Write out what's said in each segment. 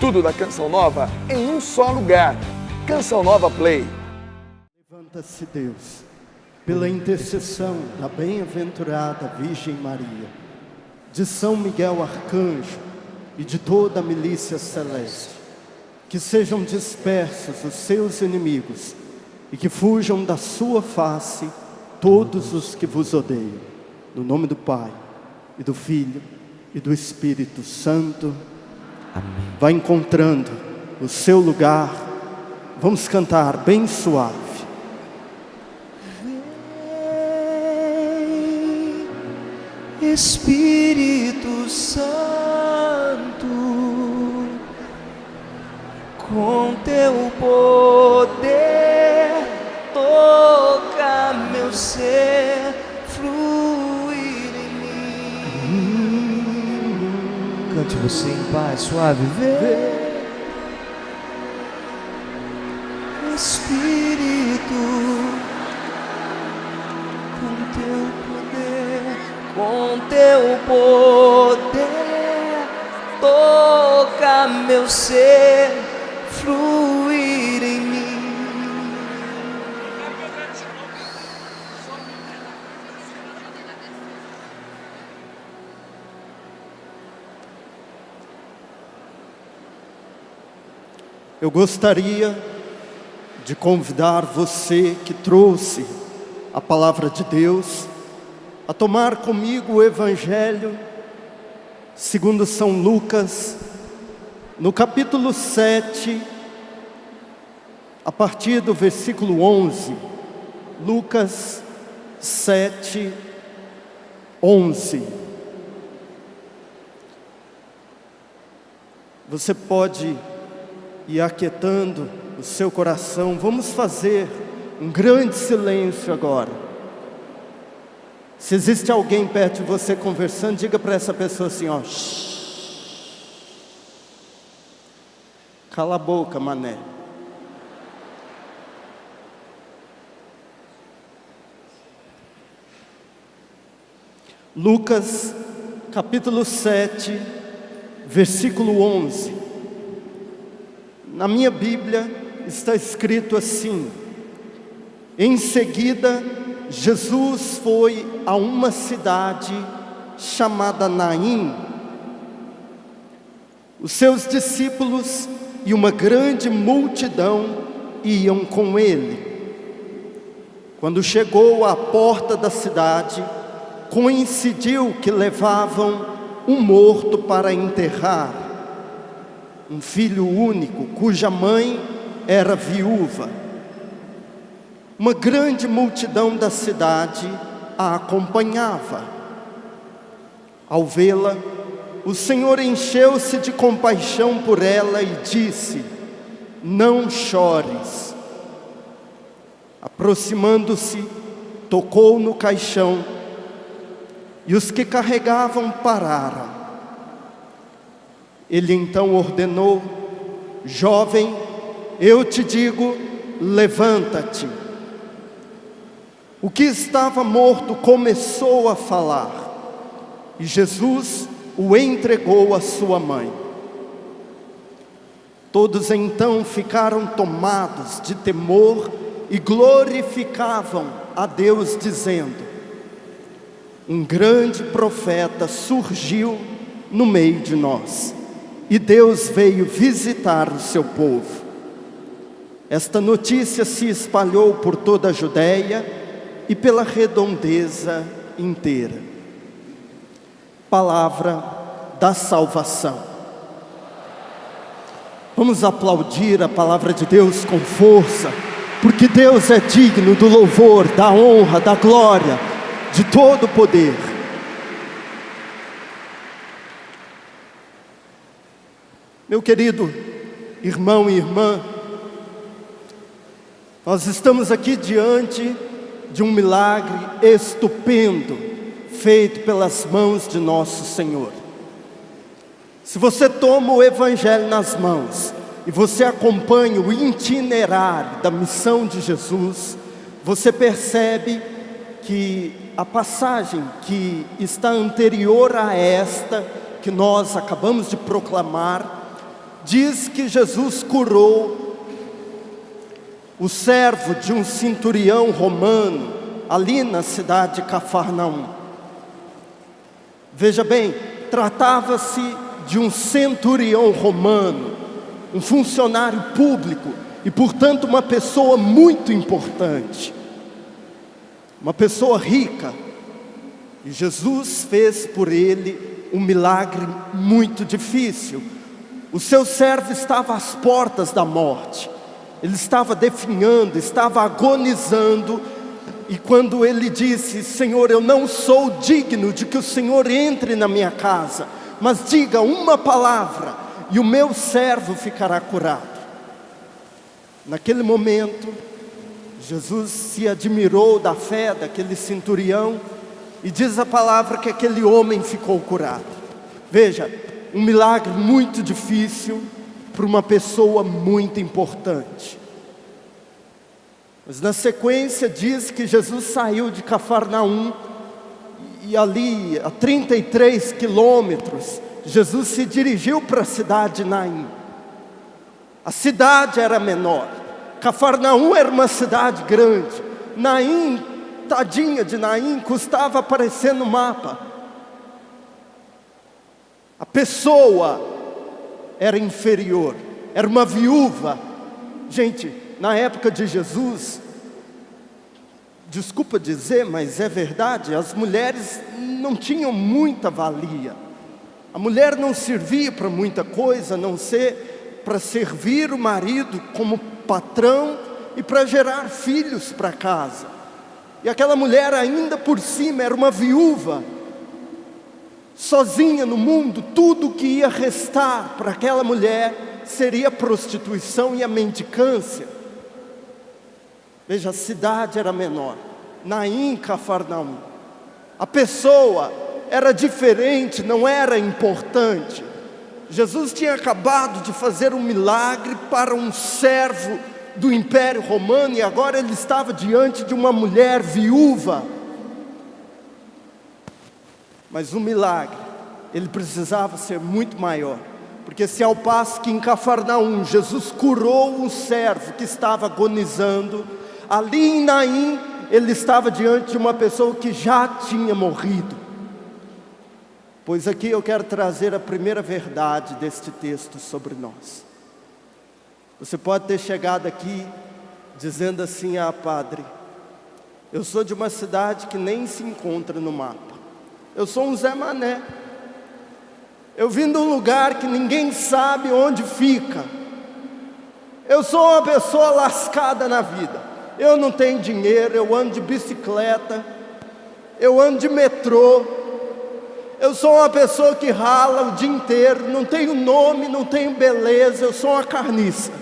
Tudo da Canção Nova em um só lugar. Canção Nova Play. Levanta-se Deus, pela intercessão da bem-aventurada Virgem Maria, de São Miguel Arcanjo e de toda a milícia celeste, que sejam dispersos os seus inimigos e que fujam da sua face todos os que vos odeiam. No nome do Pai, e do Filho, e do Espírito Santo. Amém. Vai encontrando o seu lugar. Vamos cantar bem suave. Vem, Espírito Santo, com teu poder, toca meu ser, fluir em mim. Cante você em paz, suave. Vem, Espírito, com teu poder, toca meu ser, fluir em mim. Eu gostaria de convidar você que trouxe a palavra de Deus a tomar comigo o Evangelho segundo São Lucas, no capítulo 7, a partir do versículo 11. Lucas 7, 11. Você pode ir aquietando o seu coração. Vamos fazer um grande silêncio agora. Se existe alguém perto de você conversando, diga para essa pessoa assim, ó, shh. Cala a boca, mané. Lucas, capítulo 7, versículo 11. Na minha Bíblia está escrito assim: em seguida, Jesus foi a uma cidade chamada Naim. Os seus discípulos e uma grande multidão iam com ele. Quando chegou à porta da cidade, coincidiu que levavam um morto para enterrar, um filho único, cuja mãe era viúva. Uma grande multidão da cidade a acompanhava. Ao vê-la, o Senhor encheu-se de compaixão por ela e disse: não chores. Aproximando-se, tocou no caixão, e os que carregavam pararam. Ele então ordenou: jovem, eu te digo, levanta-te. O que estava morto começou a falar, e Jesus o entregou à sua mãe. Todos então ficaram tomados de temor e glorificavam a Deus, dizendo: um grande profeta surgiu no meio de nós, e Deus veio visitar o seu povo. Esta notícia se espalhou por toda a Judéia e pela redondeza inteira. Palavra da salvação. Vamos aplaudir a palavra de Deus com força, porque Deus é digno do louvor, da honra, da glória, de todo o poder. Meu querido irmão e irmã, nós estamos aqui diante de um milagre estupendo, feito pelas mãos de nosso Senhor. Se você toma o Evangelho nas mãos e você acompanha o itinerário da missão de Jesus, você percebe que a passagem que está anterior a esta, que nós acabamos de proclamar, diz que Jesus curou o servo de um centurião romano, ali na cidade de Cafarnaum. Veja bem, tratava-se de um centurião romano, um funcionário público e, portanto, uma pessoa muito importante, uma pessoa rica. E Jesus fez por ele um milagre muito difícil. O seu servo estava às portas da morte, ele estava definhando, estava agonizando. E quando ele disse: Senhor, eu não sou digno de que o Senhor entre na minha casa, mas diga uma palavra e o meu servo ficará curado. Naquele momento, Jesus se admirou da fé daquele centurião, e diz a palavra que aquele homem ficou curado. Veja, um milagre muito difícil para uma pessoa muito importante. Mas na sequência diz que Jesus saiu de Cafarnaum, e ali a 33 quilômetros, Jesus se dirigiu para a cidade de Naim. A cidade era menor, Cafarnaum era uma cidade grande. Naim, tadinha de Naim, custava aparecer no mapa. A pessoa era inferior, era uma viúva. Gente, na época de Jesus, desculpa dizer, mas é verdade, as mulheres não tinham muita valia. A mulher não servia para muita coisa, a não ser para servir o marido como patrão e para gerar filhos para casa. E aquela mulher ainda por cima era uma viúva, sozinha no mundo. Tudo que ia restar para aquela mulher seria a prostituição e a mendicância. Veja, a cidade era menor, Naim, Cafarnaum. A pessoa era diferente, não era importante. Jesus tinha acabado de fazer um milagre para um servo do Império Romano, e agora ele estava diante de uma mulher viúva. Mas o milagre, ele precisava ser muito maior, porque se ao passo que em Cafarnaum Jesus curou um servo que estava agonizando, ali em Naim ele estava diante de uma pessoa que já tinha morrido. Pois aqui eu quero trazer a primeira verdade deste texto sobre nós. Você pode ter chegado aqui dizendo assim: ah, padre, eu sou de uma cidade que nem se encontra no mapa. Eu sou um Zé Mané. Eu vim de um lugar que ninguém sabe onde fica. Eu sou uma pessoa lascada na vida. Eu não tenho dinheiro, eu ando de bicicleta, eu ando de metrô. Eu sou uma pessoa que rala o dia inteiro, não tenho nome, não tenho beleza, eu sou uma carniça.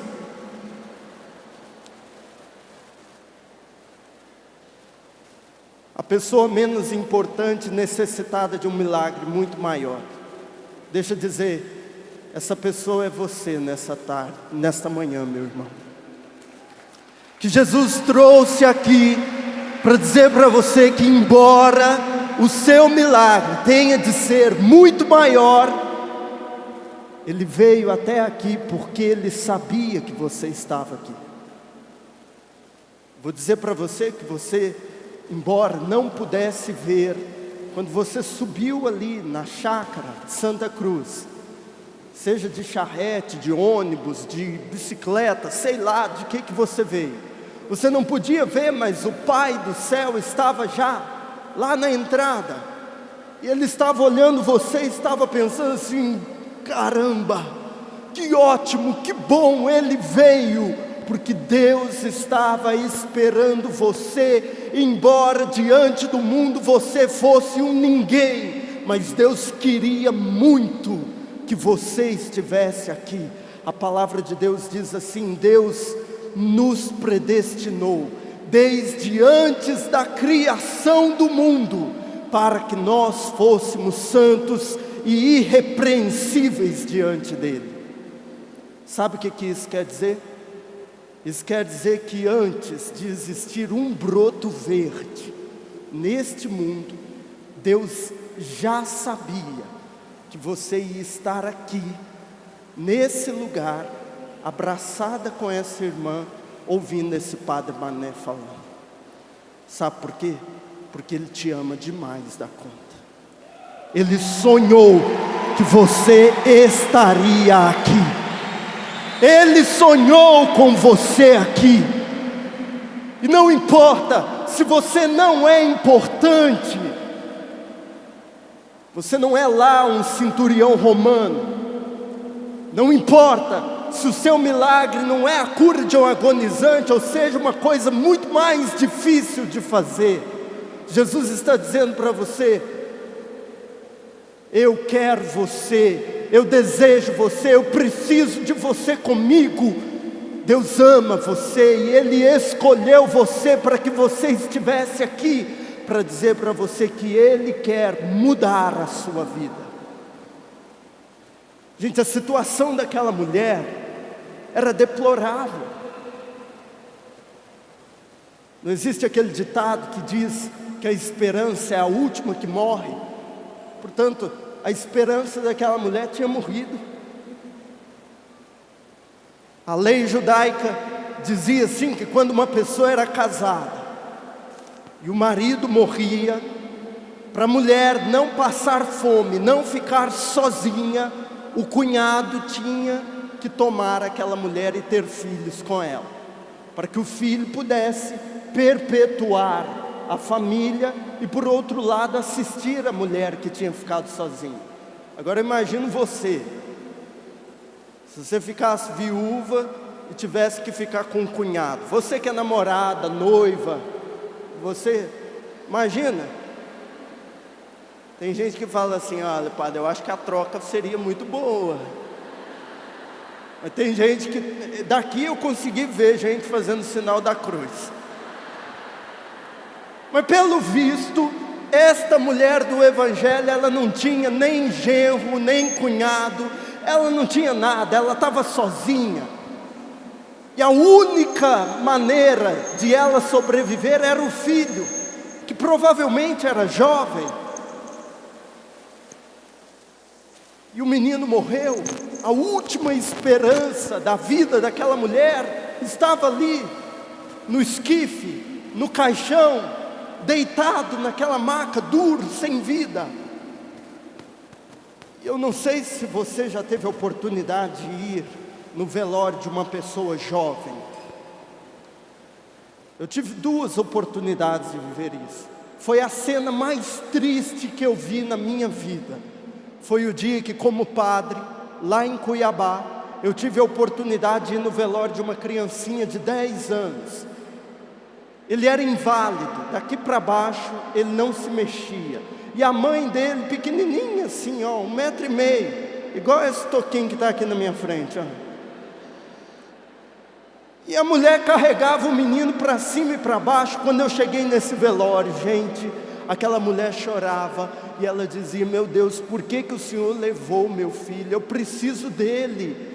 A pessoa menos importante, necessitada de um milagre muito maior. Deixa eu dizer, essa pessoa é você nessa tarde, nesta manhã, meu irmão. Que Jesus trouxe aqui para dizer para você que, embora o seu milagre tenha de ser muito maior, ele veio até aqui porque ele sabia que você estava aqui. Vou dizer para você que você, embora não pudesse ver, quando você subiu ali na chácara de Santa Cruz, seja de charrete, de ônibus, de bicicleta, sei lá de que você veio, você não podia ver, mas o Pai do céu estava já lá na entrada, e ele estava olhando você e estava pensando assim: caramba, que ótimo, que bom, ele veio, porque Deus estava esperando você, embora diante do mundo você fosse um ninguém, mas Deus queria muito que você estivesse aqui. A palavra de Deus diz assim: Deus nos predestinou desde antes da criação do mundo, para que nós fôssemos santos e irrepreensíveis diante dele. Sabe o que isso quer dizer? Isso quer dizer que antes de existir um broto verde neste mundo, Deus já sabia que você ia estar aqui nesse lugar, abraçada com essa irmã, ouvindo esse Padre Mané falando. Sabe por quê? Porque ele te ama demais da conta. Ele sonhou que você estaria aqui. Ele sonhou com você aqui. E não importa se você não é importante, você não é lá um centurião romano, não importa se o seu milagre não é a cura de um agonizante, ou seja, uma coisa muito mais difícil de fazer. Jesus está dizendo para você: eu quero você, eu desejo você, eu preciso de você comigo. Deus ama você e Ele escolheu você para que você estivesse aqui, para dizer para você que Ele quer mudar a sua vida. Gente, a situação daquela mulher era deplorável. Não existe aquele ditado que diz que a esperança é a última que morre? Portanto, a esperança daquela mulher tinha morrido. A lei judaica dizia assim, que quando uma pessoa era casada e o marido morria, para a mulher não passar fome, não ficar sozinha, o cunhado tinha que tomar aquela mulher e ter filhos com ela, para que o filho pudesse perpetuar a família e, por outro lado, assistir a mulher que tinha ficado sozinha. Agora imagine você, se você ficasse viúva e tivesse que ficar com um cunhado, você que é namorada, noiva, você, imagina. Tem gente que fala assim: olha, padre, eu acho que a troca seria muito boa. Mas tem gente que, daqui eu consegui ver gente fazendo o sinal da cruz. Mas pelo visto, esta mulher do Evangelho, ela não tinha nem genro, nem cunhado, ela não tinha nada, ela estava sozinha. E a única maneira de ela sobreviver era o filho, que provavelmente era jovem. E o menino morreu. A última esperança da vida daquela mulher estava ali, no esquife, no caixão, deitado naquela maca, duro, sem vida. Eu não sei se você já teve a oportunidade de ir no velório de uma pessoa jovem. Eu tive 2 oportunidades de viver isso. Foi a cena mais triste que eu vi na minha vida. Foi o dia que, como padre, lá em Cuiabá, eu tive a oportunidade de ir no velório de uma criancinha de 10 anos. Ele era inválido, daqui para baixo ele não se mexia. E a mãe dele, pequenininha assim, ó, 1,5 m, igual esse toquinho que está aqui na minha frente, ó. E a mulher carregava o menino para cima e para baixo. Quando eu cheguei nesse velório, gente, aquela mulher chorava e ela dizia: meu Deus, por que o Senhor levou meu filho? Eu preciso dele.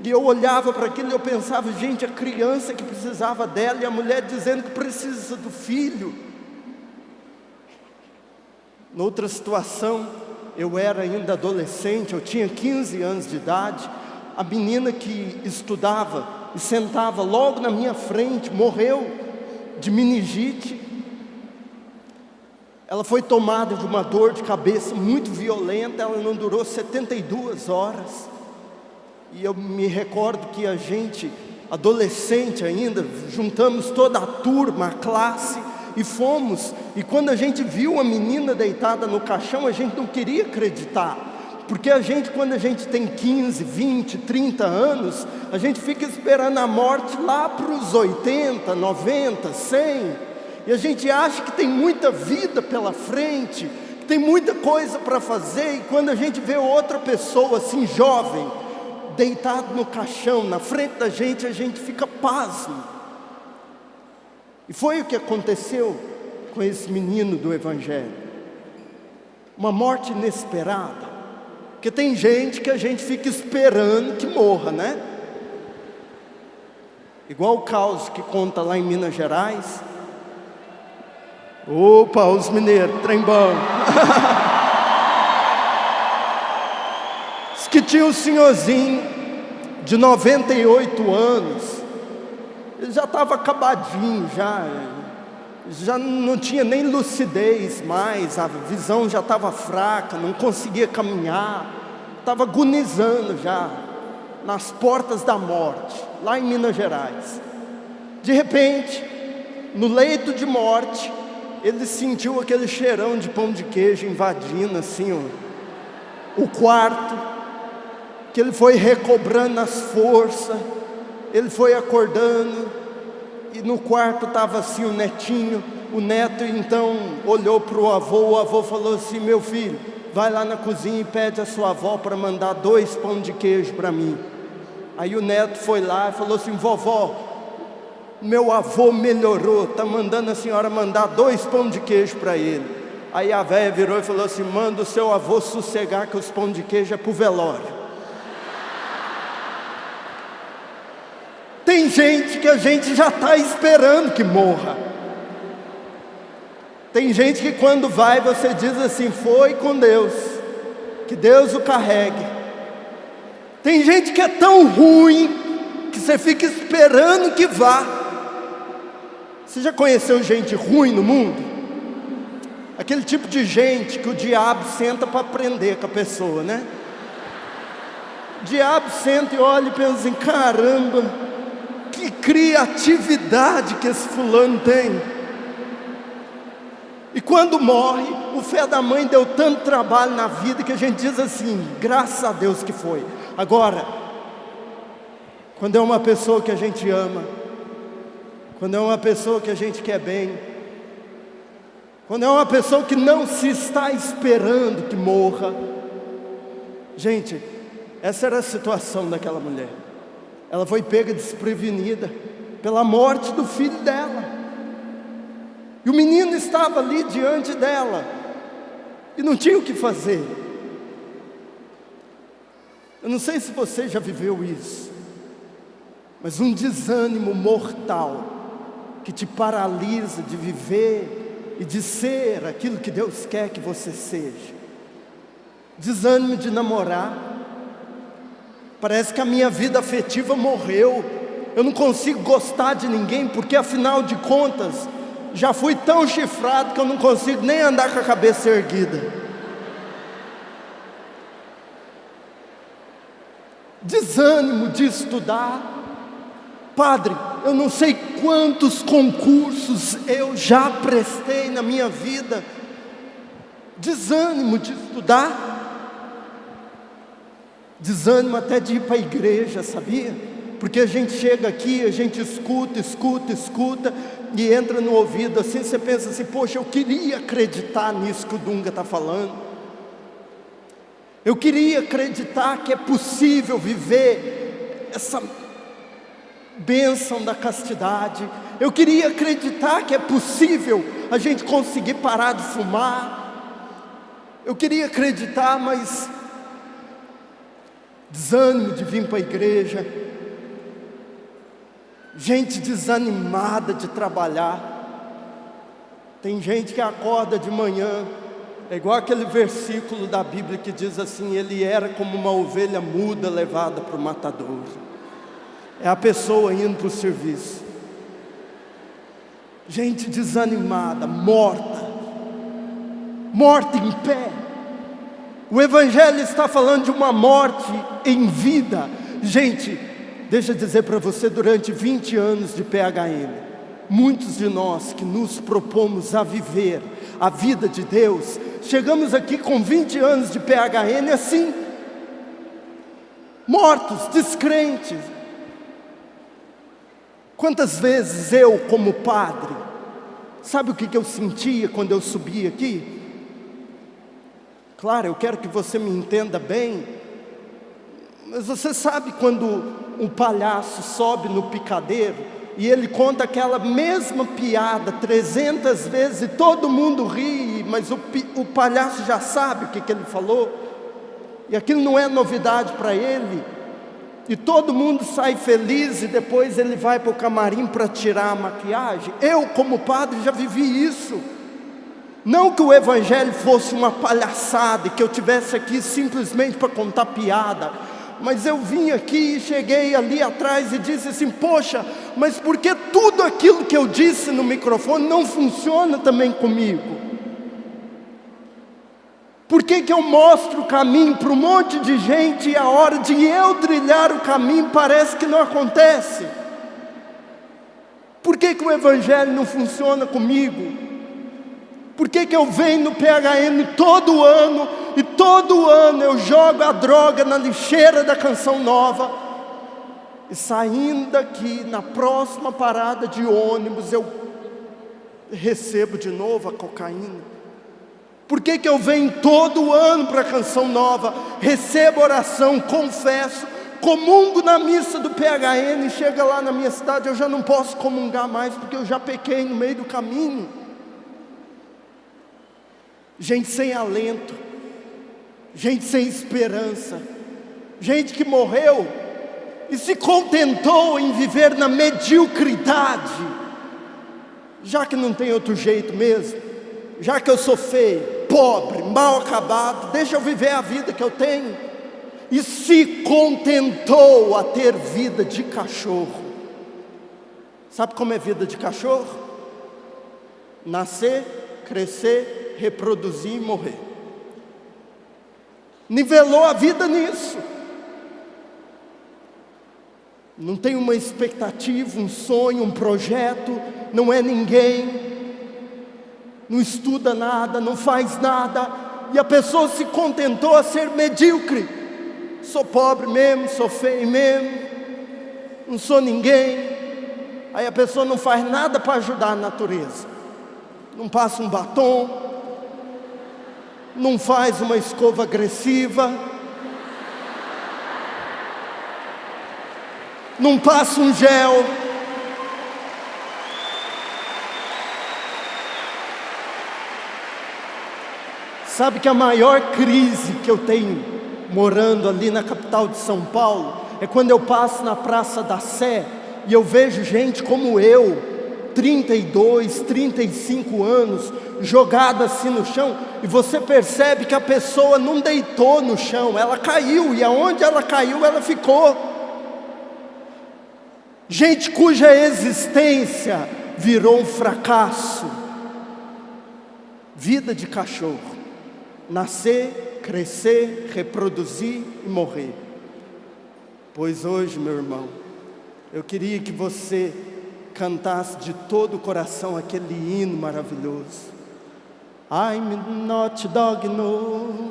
E eu olhava para aquilo e eu pensava: gente, a criança que precisava dela, e a mulher dizendo que precisa do filho. Noutra situação, eu era ainda adolescente, eu tinha 15 anos de idade. A menina que estudava e sentava logo na minha frente morreu de meningite. Ela foi tomada de uma dor de cabeça muito violenta. Ela não durou 72 horas. E eu me recordo que a gente, adolescente ainda, juntamos toda a turma, a classe, e fomos. E quando a gente viu a menina deitada no caixão, a gente não queria acreditar. Porque a gente, quando a gente tem 15, 20, 30 anos, a gente fica esperando a morte lá para os 80, 90, 100. E a gente acha que tem muita vida pela frente, que tem muita coisa para fazer. E quando a gente vê outra pessoa assim, jovem, deitado no caixão, na frente da gente, a gente fica pasmo. E foi o que aconteceu com esse menino do Evangelho. Uma morte inesperada. Porque tem gente que a gente fica esperando que morra, né? Igual o caos que conta lá em Minas Gerais. Opa, os mineiros, trem bom. Diz que tinha um senhorzinho de 98 anos. Ele já estava acabadinho, já não tinha nem lucidez mais, a visão já estava fraca, não conseguia caminhar, estava agonizando já, nas portas da morte, lá em Minas Gerais. De repente, no leito de morte, ele sentiu aquele cheirão de pão de queijo invadindo assim, o quarto, que ele foi recobrando as forças, ele foi acordando, e no quarto estava assim o netinho. O neto então olhou para o avô falou assim: meu filho, vai lá na cozinha e pede a sua avó para mandar 2 pão de queijo para mim. Aí o neto foi lá e falou assim: vovó, meu avô melhorou, está mandando a senhora mandar 2 pão de queijo para ele. Aí a velha virou e falou assim: manda o seu avô sossegar, que os pão de queijo é para o velório. Tem gente que a gente já está esperando que morra. Tem gente que quando vai você diz assim: foi com Deus, que Deus o carregue. Tem gente que é tão ruim que você fica esperando que vá. Você já conheceu gente ruim no mundo? Aquele tipo de gente que o diabo senta para aprender com a pessoa, né? O diabo senta e olha e pensa assim: caramba, que criatividade que esse fulano tem. E quando morre, o fé da mãe deu tanto trabalho na vida que a gente diz assim: graças a Deus que foi. Agora, quando é uma pessoa que a gente ama, quando é uma pessoa que a gente quer bem, quando é uma pessoa que não se está esperando que morra, gente, essa era a situação daquela mulher. Ela foi pega desprevenida pela morte do filho dela. E o menino estava ali diante dela e não tinha o que fazer. Eu não sei se você já viveu isso, mas um desânimo mortal que te paralisa de viver e de ser aquilo que Deus quer que você seja. Desânimo de namorar. Parece que a minha vida afetiva morreu. Eu não consigo gostar de ninguém, porque afinal de contas já fui tão chifrado que eu não consigo nem andar com a cabeça erguida. Desânimo de estudar. Padre, eu não sei quantos concursos eu já prestei na minha vida. Desânimo de estudar. Desânimo até de ir para a igreja, sabia? Porque a gente chega aqui, a gente escuta e entra no ouvido assim, você pensa assim: poxa, eu queria acreditar nisso que o Dunga está falando. Eu queria acreditar que é possível viver essa bênção da castidade. Eu queria acreditar que é possível a gente conseguir parar de fumar. Eu queria acreditar, mas desânimo de vir para a igreja, gente desanimada de trabalhar. Tem gente que acorda de manhã, é igual aquele versículo da Bíblia que diz assim: ele era como uma ovelha muda levada para o matadouro. É a pessoa indo para o serviço. Gente desanimada, morta em pé. O Evangelho está falando de uma morte em vida. Gente, deixa eu dizer para você, durante 20 anos de PHN, muitos de nós que nos propomos a viver a vida de Deus, chegamos aqui com 20 anos de PHN assim, mortos, descrentes. Quantas vezes eu, como padre, sabe o que eu sentia quando eu subia aqui? Claro, eu quero que você me entenda bem, mas você sabe quando um palhaço sobe no picadeiro e ele conta aquela mesma piada 300 vezes e todo mundo ri, mas o palhaço já sabe o que ele falou, e aquilo não é novidade para ele, e todo mundo sai feliz e depois ele vai para o camarim para tirar a maquiagem. Eu, como padre, já vivi isso. Não que o Evangelho fosse uma palhaçada e que eu tivesse aqui simplesmente para contar piada. mas eu vim aqui e cheguei ali atrás e disse assim: poxa, mas por que tudo aquilo que eu disse no microfone não funciona também comigo? Por que eu mostro o caminho para um monte de gente e a hora de eu trilhar o caminho parece que não acontece? Por que o Evangelho não funciona comigo? Por que eu venho no PHM todo ano, e todo ano eu jogo a droga na lixeira da Canção Nova, e saindo daqui, na próxima parada de ônibus, eu recebo de novo a cocaína? Por que eu venho todo ano para a Canção Nova, recebo oração, confesso, comungo na missa do PHN, e chega lá na minha cidade, eu já não posso comungar mais, porque eu já pequei no meio do caminho? Gente sem alento, gente sem esperança, gente que morreu e se contentou em viver na mediocridade, já que não tem outro jeito mesmo, já que eu sou feio, pobre, mal acabado, deixa eu viver a vida que eu tenho. E se contentou a ter vida de cachorro. Sabe como é vida de cachorro? Nascer, crescer, reproduzir e morrer. Nivelou a vida nisso. Não tem uma expectativa, um sonho, um projeto, não é ninguém, não estuda nada, não faz nada, e a pessoa se contentou a ser medíocre. Sou pobre mesmo, sou feio mesmo, não sou ninguém. Aí a pessoa não faz nada para ajudar a natureza, não passa um batom, não faz uma escova agressiva, não passa um gel. Sabe que a maior crise que eu tenho morando ali na capital de São Paulo é quando eu passo na Praça da Sé e eu vejo gente como eu, 32, 35 anos, jogada assim no chão, e você percebe que a pessoa não deitou no chão, ela caiu, e aonde ela caiu, ela ficou. Gente cuja existência virou um fracasso. Vida de cachorro. Nascer, crescer, reproduzir e morrer. Pois hoje, meu irmão, eu queria que você cantasse de todo o coração aquele hino maravilhoso. I'm not dog no.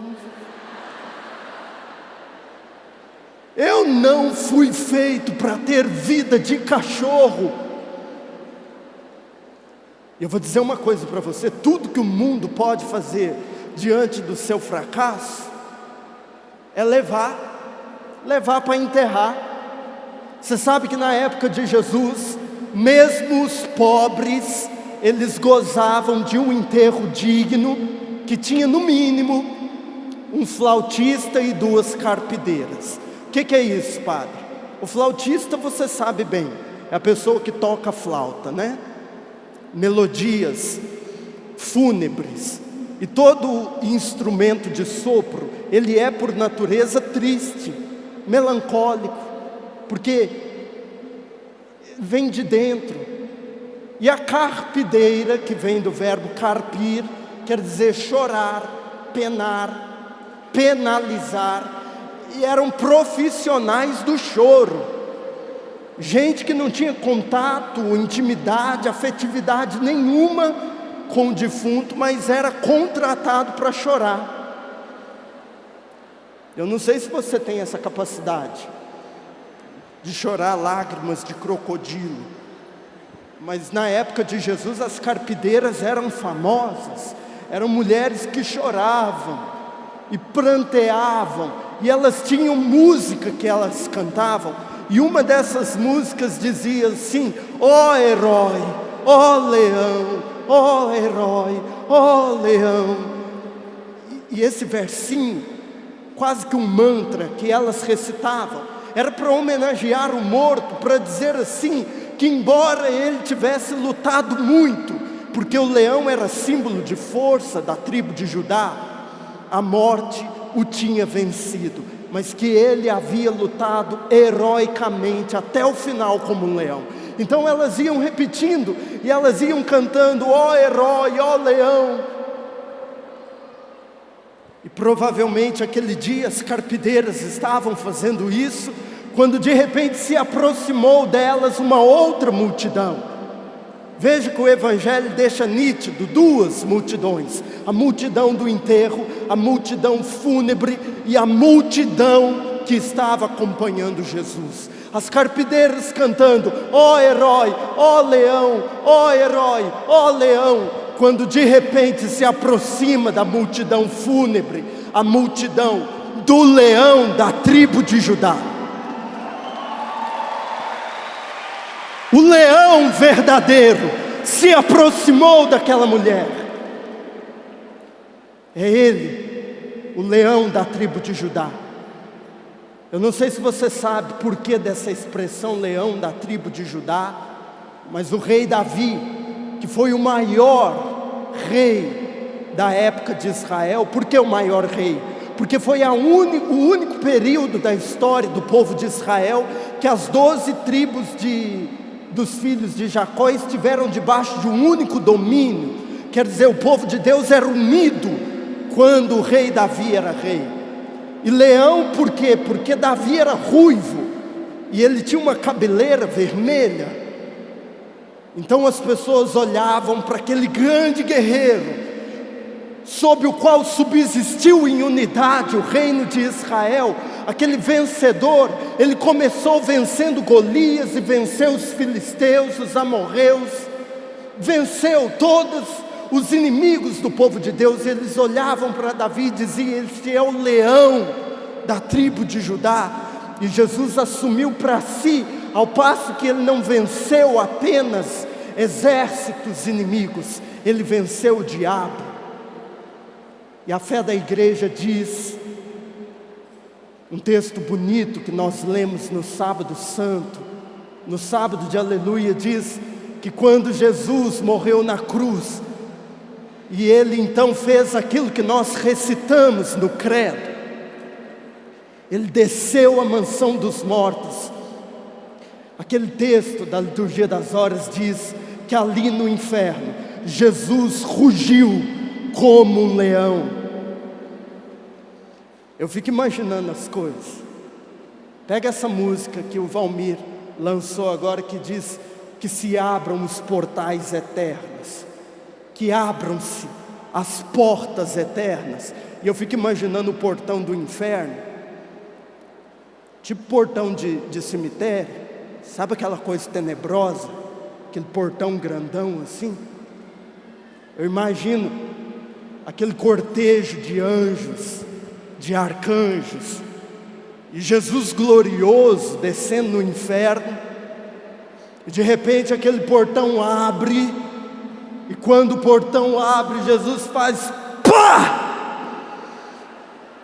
Eu não fui feito para ter vida de cachorro. Eu vou dizer uma coisa para você: tudo que o mundo pode fazer diante do seu fracasso é levar para enterrar. Você sabe que na época de Jesus, mesmo os pobres, eles gozavam de um enterro digno, que tinha no mínimo um flautista e 2 carpideiras. O que é isso, padre? O flautista, você sabe bem, é a pessoa que toca flauta, né? Melodias fúnebres. E todo instrumento de sopro, ele é por natureza triste, melancólico, porque vem de dentro. E a carpideira, que vem do verbo carpir, quer dizer chorar, penar, penalizar. E eram profissionais do choro. Gente que não tinha contato, intimidade, afetividade nenhuma com o defunto, mas era contratado para chorar. Eu não sei se você tem essa capacidade de chorar lágrimas de crocodilo, mas na época de Jesus as carpideiras eram famosas, eram mulheres que choravam e pranteavam, e elas tinham música que elas cantavam, e uma dessas músicas dizia assim: ó herói, ó leão, ó herói, ó leão. E esse versinho, quase que um mantra que elas recitavam, era para homenagear o morto, para dizer assim, que embora ele tivesse lutado muito, porque o leão era símbolo de força da tribo de Judá, a morte o tinha vencido. mas que ele havia lutado heroicamente até o final como um leão. Então elas iam repetindo, e elas iam cantando, ó herói, ó leão. E provavelmente aquele dia as carpideiras estavam fazendo isso, quando de repente se aproximou delas uma outra multidão. Veja que o Evangelho deixa nítido duas multidões: a multidão do enterro, a multidão fúnebre e a multidão que estava acompanhando Jesus. As carpideiras cantando, ó herói, ó leão, ó herói, ó leão. Quando de repente se aproxima da multidão fúnebre, a multidão do leão da tribo de Judá. O leão verdadeiro se aproximou daquela mulher. É ele, o leão da tribo de Judá. Eu não sei se você sabe por que dessa expressão leão da tribo de Judá, mas o rei Davi, que foi o maior rei da época de Israel. Por que o maior rei? Porque foi o único período da história do povo de Israel que as 12 tribos dos filhos de Jacó estiveram debaixo de um único domínio. Quer dizer, o povo de Deus era unido quando o rei Davi era rei. E leão por quê? Porque Davi era ruivo e ele tinha uma cabeleira vermelha. Então as pessoas olhavam para aquele grande guerreiro, sob o qual subsistiu em unidade o reino de Israel. Aquele vencedor, ele começou vencendo Golias e venceu os filisteus, os amorreus, venceu todos os inimigos do povo de Deus. Eles olhavam para Davi e diziam: este é o leão da tribo de Judá. E Jesus assumiu para si, ao passo que ele não venceu apenas exércitos inimigos, ele venceu o diabo. E a fé da igreja diz, um texto bonito que nós lemos no sábado santo, no sábado de aleluia, diz que quando Jesus morreu na cruz, e ele então fez aquilo que nós recitamos no credo, ele desceu à mansão dos mortos. Aquele texto da liturgia das horas diz que ali no inferno, Jesus rugiu como um leão. Eu fico imaginando as coisas. Pega essa música que o Valmir lançou agora, que diz que se abram os portais eternos, que abram-se as portas eternas. E eu fico imaginando o portão do inferno, tipo portão de cemitério, sabe aquela coisa tenebrosa, aquele portão grandão assim? Eu imagino aquele cortejo de anjos, de arcanjos, e Jesus glorioso descendo no inferno, e de repente aquele portão abre, e quando o portão abre, Jesus faz pá!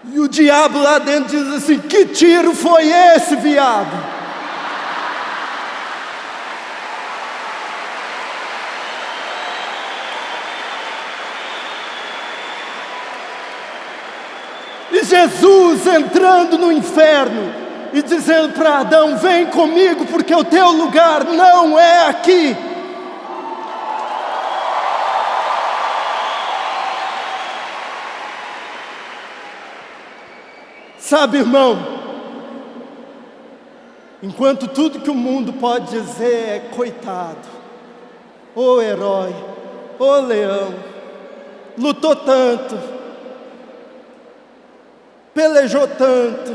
E o diabo lá dentro diz assim: que tiro foi esse, viado? E Jesus entrando no inferno e dizendo para Adão: vem comigo, porque o teu lugar não é aqui. Sabe, irmão, enquanto tudo que o mundo pode dizer é coitado, ô herói, ô leão, lutou tanto, pelejou tanto,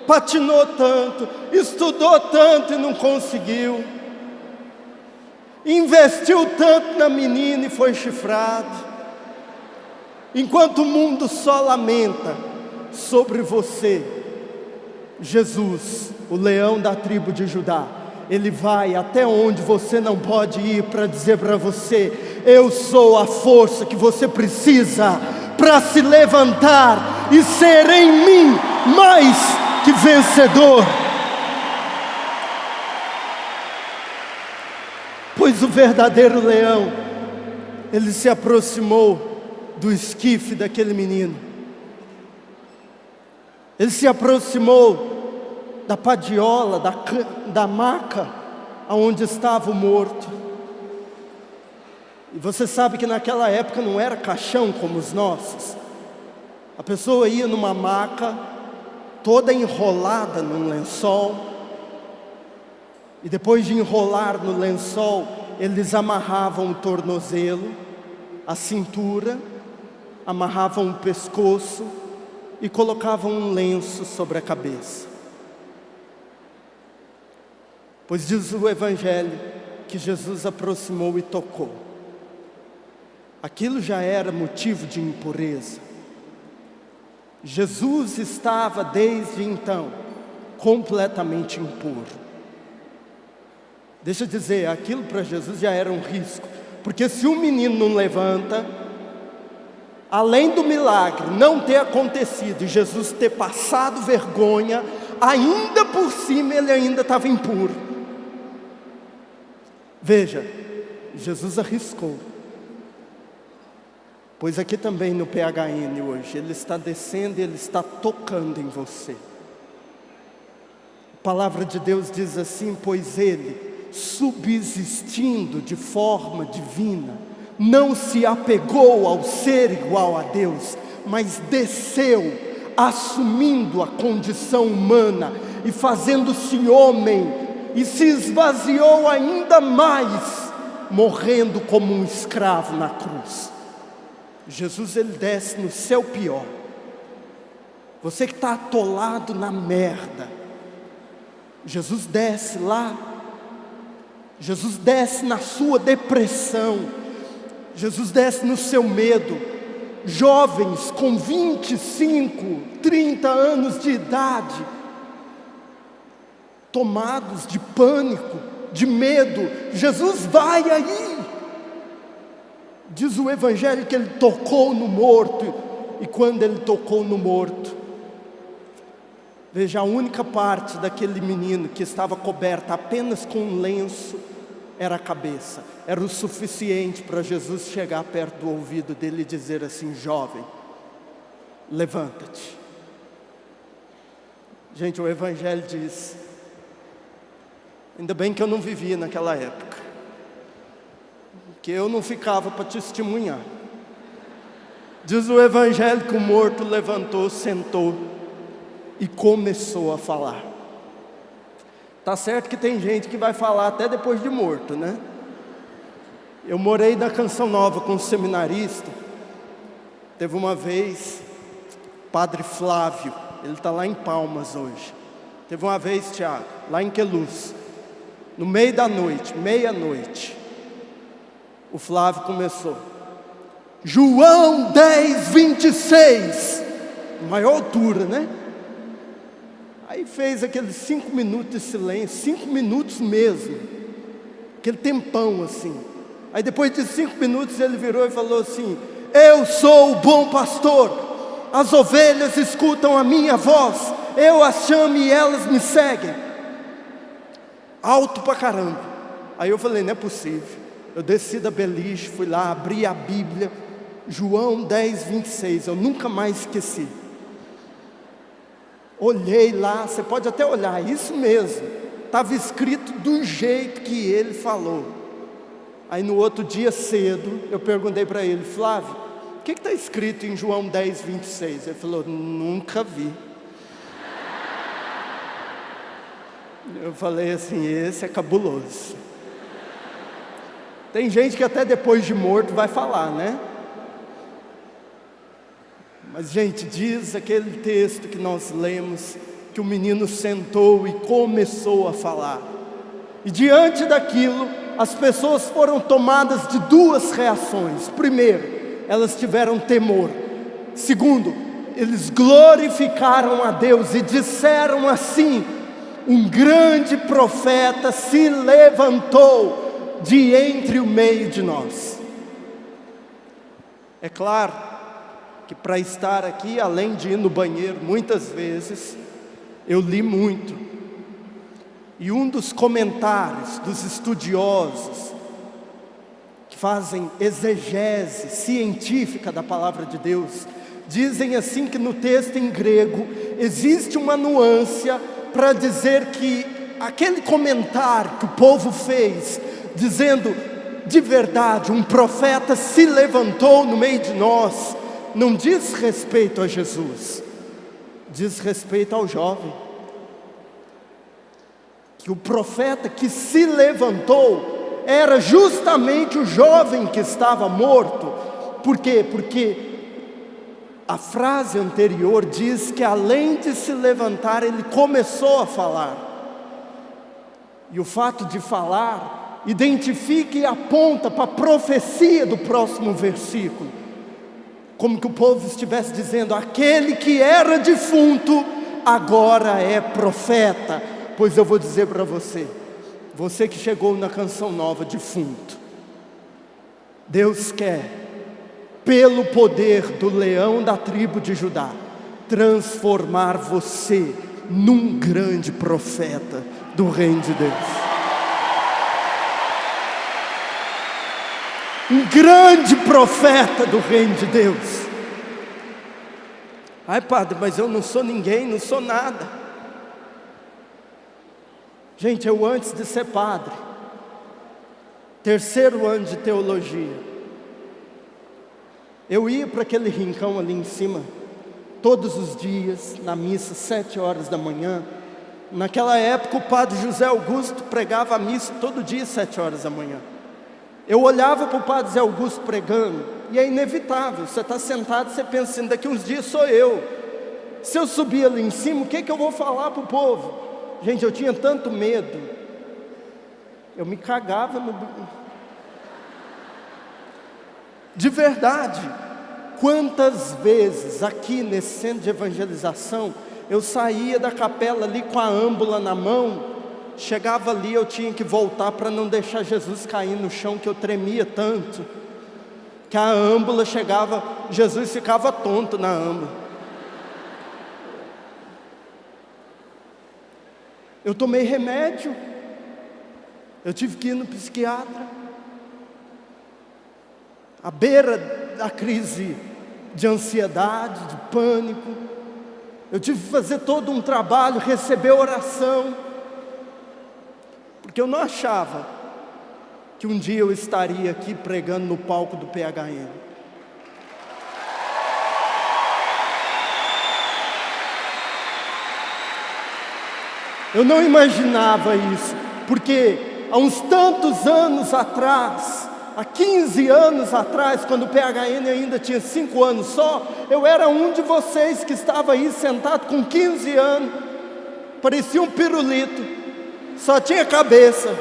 patinou tanto, estudou tanto e não conseguiu, investiu tanto na menina e foi chifrado. Enquanto o mundo só lamenta sobre você, Jesus, o leão da tribo de Judá, ele vai até onde você não pode ir para dizer para você: eu sou a força que você precisa para se levantar e ser em mim mais que vencedor. Pois o verdadeiro leão, ele se aproximou do esquife daquele menino. Ele se aproximou da padiola, da maca, onde estava o morto. E você sabe que naquela época não era caixão como os nossos. A pessoa ia numa maca, toda enrolada num lençol, e depois de enrolar no lençol, eles amarravam o tornozelo, a cintura, amarravam o pescoço e colocavam um lenço sobre a cabeça. Pois diz o Evangelho que Jesus aproximou e tocou. Aquilo já era motivo de impureza. Jesus estava desde então completamente impuro. Deixa eu dizer, aquilo para Jesus já era um risco, porque se o menino não levanta, além do milagre não ter acontecido e Jesus ter passado vergonha, ainda por cima ele ainda estava impuro. Veja, Jesus arriscou. Pois aqui também no PHN hoje, Ele está descendo e Ele está tocando em você. A palavra de Deus diz assim: pois Ele, subsistindo de forma divina, não se apegou ao ser igual a Deus, mas desceu, assumindo a condição humana e fazendo-se homem, e se esvaziou ainda mais, morrendo como um escravo na cruz. Jesus, Ele desce no seu pior. Você que está atolado na merda, Jesus desce lá. Jesus desce na sua depressão. Jesus desce no seu medo. Jovens com 25, 30 anos de idade, tomados de pânico, de medo, Jesus vai aí. Diz o Evangelho que Ele tocou no morto, e quando Ele tocou no morto, veja, a única parte daquele menino que estava coberta apenas com um lenço era a cabeça. Era o suficiente para Jesus chegar perto do ouvido dele e dizer assim: jovem, levanta-te. Gente, o Evangelho diz, ainda bem que eu não vivia naquela época, que eu não ficava para testemunhar. Diz o Evangelho que o morto levantou, sentou e começou a falar. Tá certo que tem gente que vai falar até depois de morto, né? Eu morei na Canção Nova com um seminarista. Teve uma vez, Padre Flávio, ele está lá em Palmas hoje. Teve uma vez, Tiago, lá em Queluz, no meio da noite, meia-noite, o Flávio começou: João 10, 26, maior altura, né? Aí fez aqueles 5 minutos de silêncio, 5 minutos mesmo, aquele tempão assim. Aí depois de 5 minutos ele virou e falou assim: eu sou o bom pastor, as ovelhas escutam a minha voz, eu as chamo e elas me seguem. Alto pra caramba. Aí eu falei: não é possível. Eu desci da beliche, fui lá, abri a Bíblia, João 10, 26, eu nunca mais esqueci. Olhei lá, você pode até olhar, isso mesmo, estava escrito do jeito que ele falou. Aí no outro dia cedo, eu perguntei para ele: Flávio, o que está escrito em João 10, 26? Ele falou: nunca vi. Eu falei assim: esse é cabuloso. Tem gente que até depois de morto vai falar, né? Mas, gente, diz aquele texto que nós lemos, que o menino sentou e começou a falar. E diante daquilo, as pessoas foram tomadas de 2 reações. Primeiro, elas tiveram temor. Segundo, eles glorificaram a Deus e disseram assim: um grande profeta se levantou de entre o meio de nós. É claro que para estar aqui, além de ir no banheiro muitas vezes, eu li muito. E um dos comentários dos estudiosos que fazem exegese científica da palavra de Deus Dizem assim que no texto em grego existe uma nuance para dizer que aquele comentário que o povo fez, dizendo de verdade, um profeta se levantou no meio de nós, não diz respeito a Jesus, diz respeito ao jovem. Que o profeta que se levantou era justamente o jovem que estava morto. Por quê? Porque a frase anterior diz que além de se levantar, ele começou a falar. E o fato de falar identifica e aponta para a profecia do próximo versículo. Como que o povo estivesse dizendo: aquele que era defunto agora é profeta. Pois eu vou dizer para você, você que chegou na canção nova, defunto, Deus quer, pelo poder do leão da tribo de Judá, transformar você num grande profeta do reino de Deus. Um grande profeta do reino de Deus. Ai, padre, mas eu não sou ninguém, não sou nada. Gente, eu antes de ser padre, 3º ano de teologia, eu ia para aquele rincão ali em cima, todos os dias, na missa, 7 horas da manhã. Naquela época o padre José Augusto pregava a missa todo dia, 7 horas da manhã. Eu olhava para o padre José Augusto pregando, e é inevitável, você está sentado, você pensa assim, daqui uns dias sou eu. Se eu subir ali em cima, o que eu vou falar para o povo? Gente, eu tinha tanto medo, eu me cagava de verdade. Quantas vezes aqui nesse centro de evangelização, eu saía da capela ali com a âmbula na mão, chegava ali, eu tinha que voltar para não deixar Jesus cair no chão, que eu tremia tanto, que a âmbula chegava, Jesus ficava tonto na âmbula. Eu tomei remédio, eu tive que ir no psiquiatra, à beira da crise de ansiedade, de pânico. Eu tive que fazer todo um trabalho, receber oração, porque eu não achava que um dia eu estaria aqui pregando no palco do PHN. Eu não imaginava isso, porque há uns tantos anos atrás, há 15 anos atrás, quando o PHN ainda tinha 5 anos só, eu era um de vocês que estava aí sentado com 15 anos, parecia um pirulito, só tinha cabeça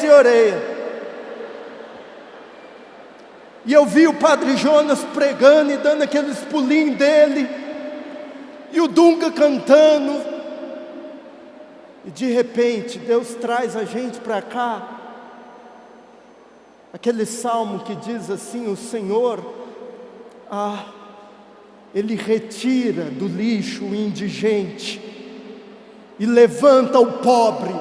e orelha. E eu vi o Padre Jonas pregando e dando aqueles pulinhos dele, e o Dunga cantando. E de repente, Deus traz a gente para cá, aquele salmo que diz assim: o Senhor, Ele retira do lixo o indigente, e levanta o pobre,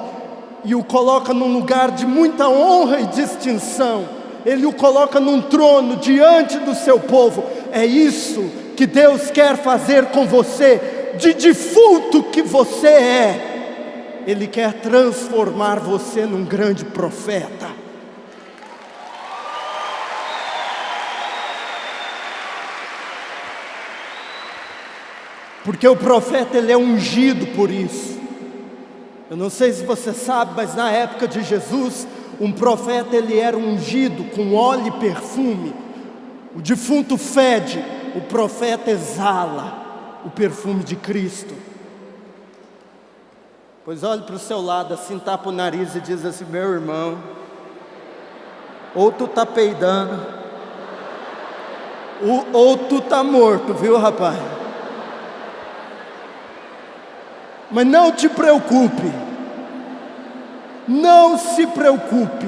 e o coloca num lugar de muita honra e distinção, Ele o coloca num trono diante do seu povo. É isso que Deus quer fazer com você, de defunto que você é. Ele quer transformar você num grande profeta. Porque o profeta, ele é ungido por isso. Eu não sei se você sabe, mas na época de Jesus, um profeta, ele era ungido com óleo e perfume. O defunto fede, o profeta exala o perfume de Cristo. Pois olhe para o seu lado, assim, tapa o nariz e diz assim: meu irmão, ou tu tá peidando, ou tu tá morto, viu, rapaz? Mas não te preocupe, não se preocupe.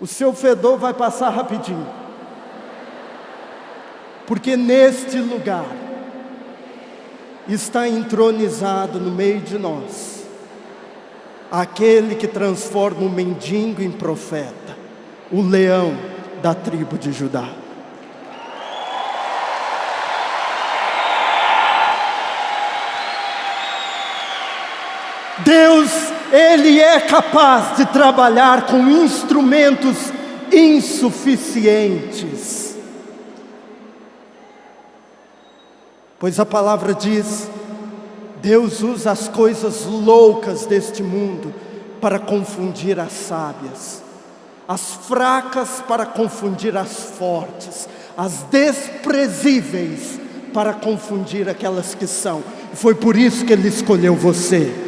O seu fedor vai passar rapidinho. Porque neste lugar está entronizado no meio de nós aquele que transforma o mendigo em profeta, o leão da tribo de Judá. Deus, Ele é capaz de trabalhar com instrumentos insuficientes. Pois a palavra diz: Deus usa as coisas loucas deste mundo para confundir as sábias, as fracas para confundir as fortes, as desprezíveis para confundir aquelas que são. Foi por isso que Ele escolheu você.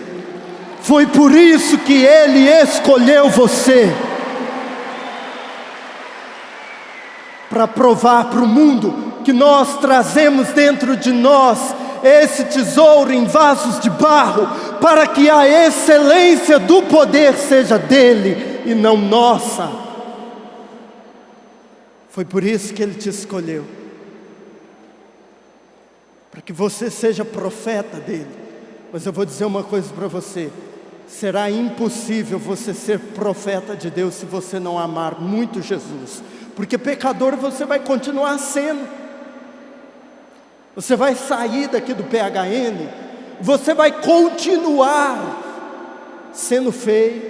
Foi por isso que Ele escolheu você, para provar para o mundo que nós trazemos dentro de nós esse tesouro em vasos de barro, para que a excelência do poder seja dele e não nossa. Foi por isso que Ele te escolheu, para que você seja profeta dele. Mas eu vou dizer uma coisa para você: será impossível você ser profeta de Deus se você não amar muito Jesus, porque pecador você vai continuar sendo. Você vai sair daqui do PHN, você vai continuar sendo feio,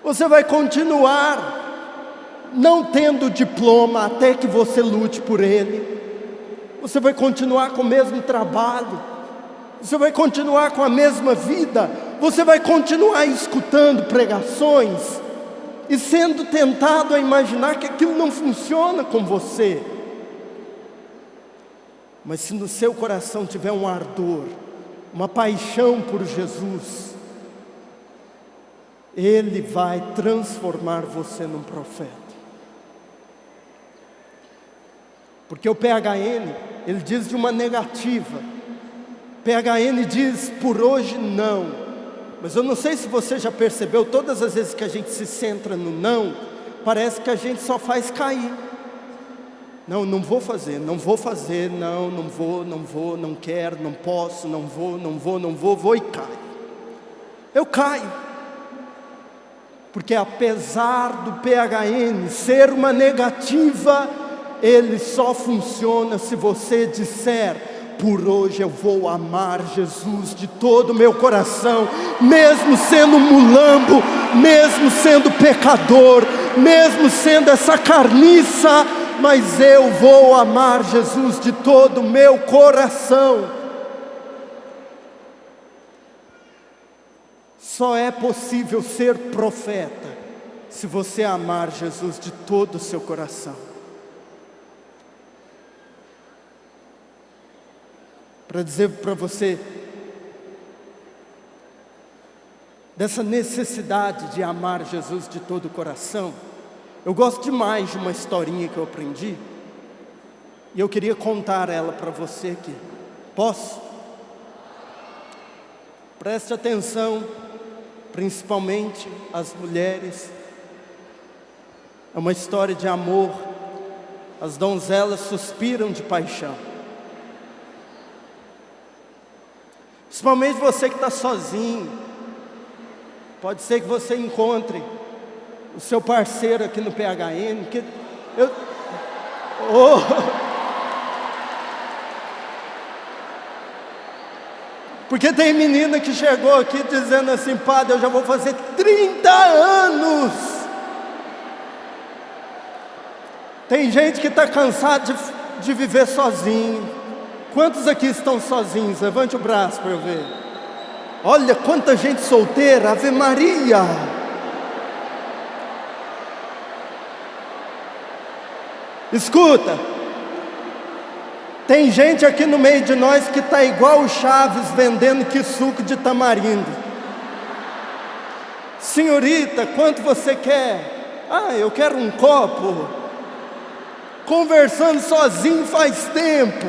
você vai continuar não tendo diploma até que você lute por ele, você vai continuar com o mesmo trabalho, você vai continuar com a mesma vida, você vai continuar escutando pregações e sendo tentado a imaginar que aquilo não funciona com você. Mas se no seu coração tiver um ardor, uma paixão por Jesus, Ele vai transformar você num profeta. Porque o PHN, ele diz de uma negativa. PHN diz: por hoje não. Mas eu não sei se você já percebeu, todas as vezes que a gente se centra no não, parece que a gente só faz cair. Não, não vou fazer, não vou fazer, não vou, não quero, não posso, não vou, vou e caio. Eu caio. Porque apesar do PHN ser uma negativa, ele só funciona se você disser: por hoje eu vou amar Jesus de todo o meu coração, mesmo sendo mulambo, mesmo sendo pecador, mesmo sendo essa carniça, mas eu vou amar Jesus de todo o meu coração. Só é possível ser profeta se você amar Jesus de todo o seu coração. Para dizer para você dessa necessidade de amar Jesus de todo o coração, eu gosto demais de uma historinha que eu aprendi, e eu queria contar ela para você aqui. Posso? Preste atenção, principalmente as mulheres. É uma história de amor. As donzelas suspiram de paixão. Principalmente você que está sozinho. Pode ser que você encontre o seu parceiro aqui no PHN, que porque tem menina que chegou aqui dizendo assim: padre, eu já vou fazer 30 anos. Tem gente que está cansado de viver sozinho. Quantos aqui estão sozinhos? Levante o braço para eu ver. Olha quanta gente solteira, Ave Maria. Escuta, tem gente aqui no meio de nós que está igual o Chaves vendendo que suco de tamarindo. Senhorita, quanto você quer? Ah, eu quero um copo. Conversando sozinho faz tempo.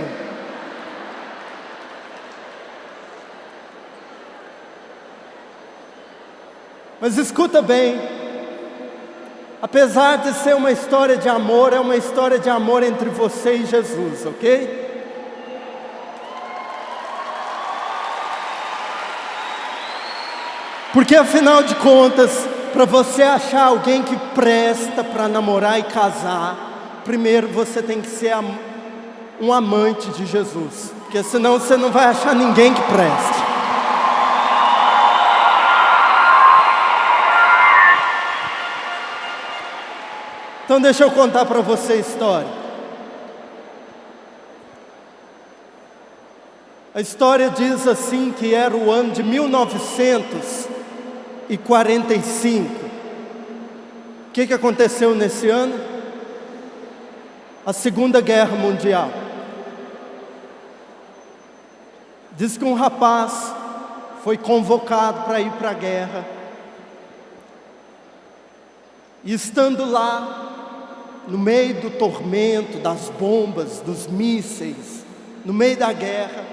Mas escuta bem, apesar de ser uma história de amor, é uma história de amor entre você e Jesus, ok? Porque afinal de contas, para você achar alguém que presta para namorar e casar, primeiro você tem que ser um amante de Jesus, porque senão você não vai achar ninguém que preste. Então deixa eu contar para você a história. A história diz assim que era o ano de 1945. O que aconteceu nesse ano? A Segunda Guerra Mundial. Diz que um rapaz foi convocado para ir para a guerra. E estando lá, no meio do tormento, das bombas, dos mísseis, no meio da guerra,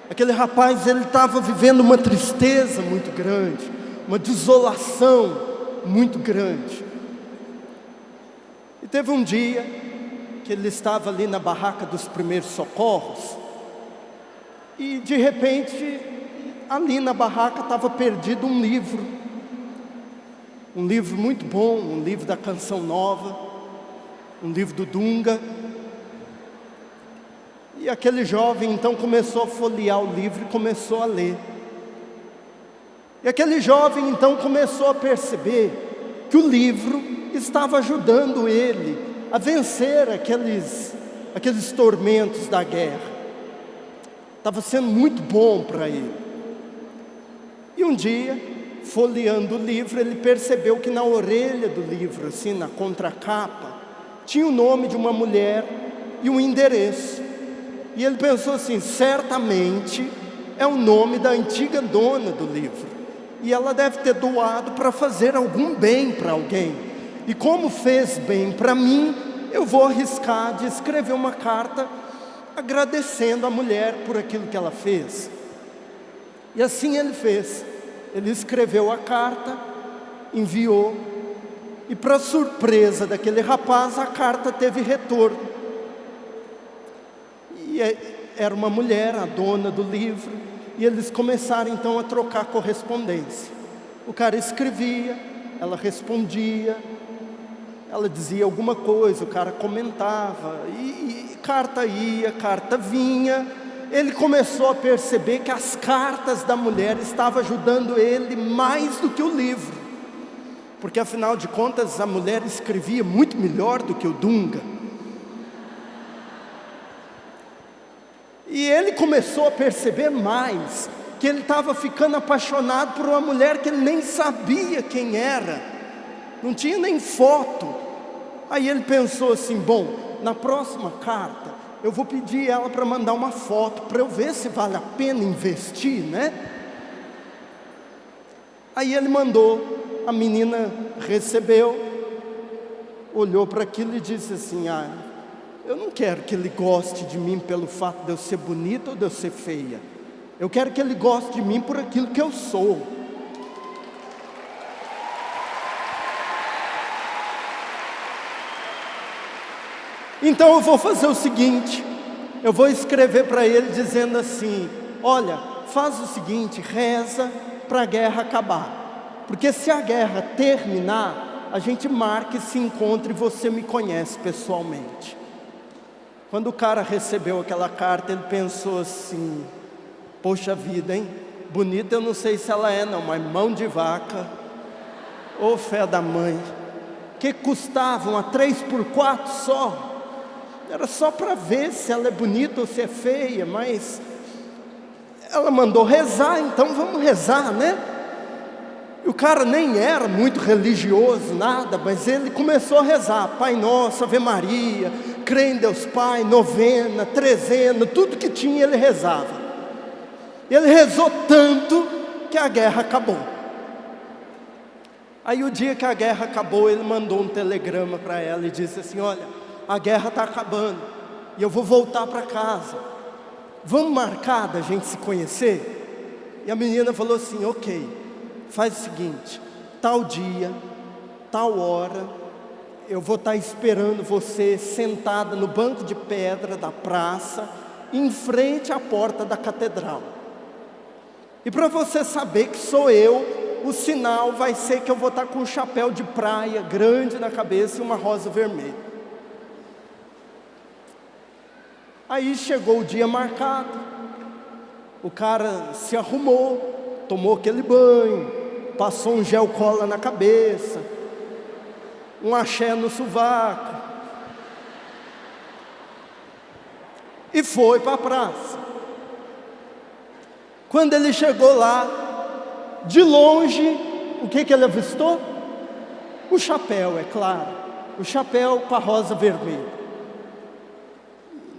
aquele rapaz, ele estava vivendo uma tristeza muito grande, uma desolação muito grande. E teve um dia que ele estava ali na barraca dos primeiros socorros, e de repente, ali na barraca estava perdido um livro muito bom, um livro da Canção Nova, um livro do Dunga. E aquele jovem então começou a folhear o livro e começou a ler. E aquele jovem então começou a perceber que o livro estava ajudando ele a vencer aqueles tormentos da guerra. Estava sendo muito bom para ele. E um dia, folheando o livro, ele percebeu que na orelha do livro, assim, na contracapa, tinha o nome de uma mulher e um endereço. E ele pensou assim, certamente é o nome da antiga dona do livro. E ela deve ter doado para fazer algum bem para alguém. E como fez bem para mim, eu vou arriscar de escrever uma carta agradecendo a mulher por aquilo que ela fez. E assim ele fez. Ele escreveu a carta, enviou, e para surpresa daquele rapaz, a carta teve retorno. E era uma mulher, a dona do livro, e eles começaram então a trocar correspondência. O cara escrevia, ela respondia, ela dizia alguma coisa, o cara comentava, e carta ia, carta vinha. Ele começou a perceber que as cartas da mulher estavam ajudando ele mais do que o livro. Porque afinal de contas a mulher escrevia muito melhor do que o Dunga. E ele começou a perceber mais que ele estava ficando apaixonado por uma mulher que ele nem sabia quem era, não tinha nem foto. Aí ele pensou assim, bom, na próxima carta eu vou pedir ela para mandar uma foto, para eu ver se vale a pena investir, né? Aí ele mandou, a menina recebeu, olhou para aquilo e disse assim, eu não quero que ele goste de mim pelo fato de eu ser bonita ou de eu ser feia. Eu quero que ele goste de mim por aquilo que eu sou. Então eu vou fazer o seguinte, eu vou escrever para ele dizendo assim, olha, faz o seguinte, reza para a guerra acabar. Porque se a guerra terminar, a gente marca e se encontra e você me conhece pessoalmente. Quando o cara recebeu aquela carta, ele pensou assim, poxa vida, hein? Bonita eu não sei se ela é não, mas mão de vaca, ô fé da mãe, que custavam a 3x4 só. Era só para ver se ela é bonita ou se é feia, mas ela mandou rezar, então vamos rezar, né? E o cara nem era muito religioso, nada, mas ele começou a rezar, Pai Nosso, Ave Maria, crê em Deus Pai, novena, trezena, tudo que tinha ele rezava. Ele rezou tanto que a guerra acabou. Aí o dia que a guerra acabou, ele mandou um telegrama para ela e disse assim, olha, a guerra está acabando e eu vou voltar para casa. Vamos marcar da gente se conhecer? E a menina falou assim, ok. Faz o seguinte, tal dia, tal hora, eu vou estar esperando você sentada no banco de pedra da praça, em frente à porta da catedral. E para você saber que sou eu o sinal vai ser que eu vou estar com um chapéu de praia grande na cabeça e uma rosa vermelha. Aí chegou o dia marcado, o cara se arrumou, tomou aquele banho, passou um gel cola na cabeça, um axé no sovaco, e foi para a praça. Quando ele chegou lá, de longe, o que ele avistou? O chapéu, é claro, o chapéu com a rosa vermelha.